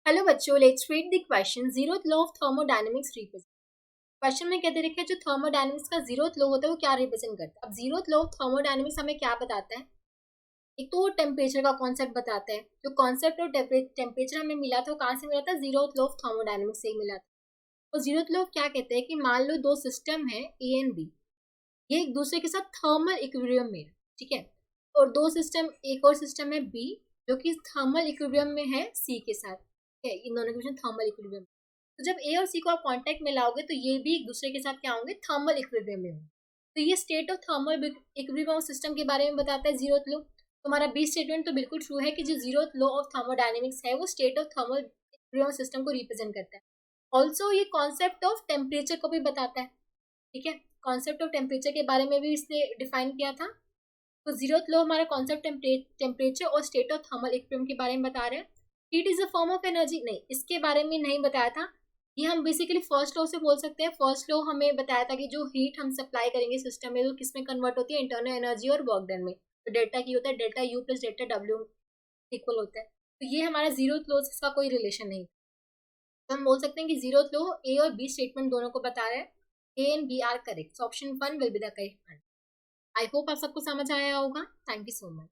Hello बच्चों, let's read the question. Zeroth law of thermodynamics represent. Question में क्या दे रखा है, जो थर्मोडायनेमिक्स का जीरोथ लॉ होता है वो क्या रिप्रेजेंट करता है. अब जीरोथ लॉ ऑफ थर्मोडायनेमिक्स हमें क्या बताता है. एक तो टेम्परेचर का कॉन्सेप्ट बताता है. जो कॉन्सेप्ट और टेम्परेचर हमें मिला था वो कहाँ से मिला था, जीरोथ लॉ ऑफ थर्मोडायनेमिक्स से ही मिला था. और जीरोथ लॉ क्या कहते हैं कि मान लो दो सिस्टम है ए एंड बी, ये एक दूसरे के साथ थर्मल इक्विलिब्रियम में है, ठीक है. और दो सिस्टम, एक और सिस्टम है बी जो कि थर्मल इक्विलिब्रियम में है सी के साथ, ठीक है. इन दोनों के बीच थर्मल इक्विलिब्रियम. तो जब ए और सी को आप कांटेक्ट में लाओगे तो ये भी एक दूसरे के साथ क्या होंगे, थर्मल इक्विलिब्रियम में होंगे. तो ये state of thermal equilibrium system के बारे में बताता है जीरोथ लॉ. हमारा बी स्टेटमेंट तो बिल्कुल ट्रू है कि जो जीरोथ लॉ ऑफ थर्मोडायनेमिक्स है वो state of thermal equilibrium system को रिप्रेजेंट करता है. ऑल्सो ये कॉन्सेप्ट ऑफ टेम्परेचर को भी बताता है, ठीक है. कॉन्सेप्ट ऑफ टेम्परेचर के बारे में भी इसने डिफाइन किया था. तो जीरोथ लॉ हमारा कॉन्सेप्ट टेम्परेचर और स्टेट ऑफ थर्मल इक्विलिब्रियम के बारे में बता रहे हैं. Heat is a form of energy, नहीं, इसके बारे में नहीं बताया था. ये हम बेसिकली फर्स्ट लॉ से बोल सकते हैं. फर्स्ट लॉ हमें बताया था कि जो हीट हम सप्लाई करेंगे सिस्टम में तो किस में कन्वर्ट होती है, इंटरनल एनर्जी और वर्क डन में. तो डेल्टा की होता है delta U plus delta W equal होता है. तो ये हमारा जीरोथ लॉ से इसका कोई रिलेशन नहीं. तो हम बोल सकते हैं कि जीरोथ लॉ ए और बी स्टेटमेंट दोनों को बता रहे हैं. A and B are correct. Option 1 will be the correct. I hope आप सबको समझ आया होगा. Thank you so much.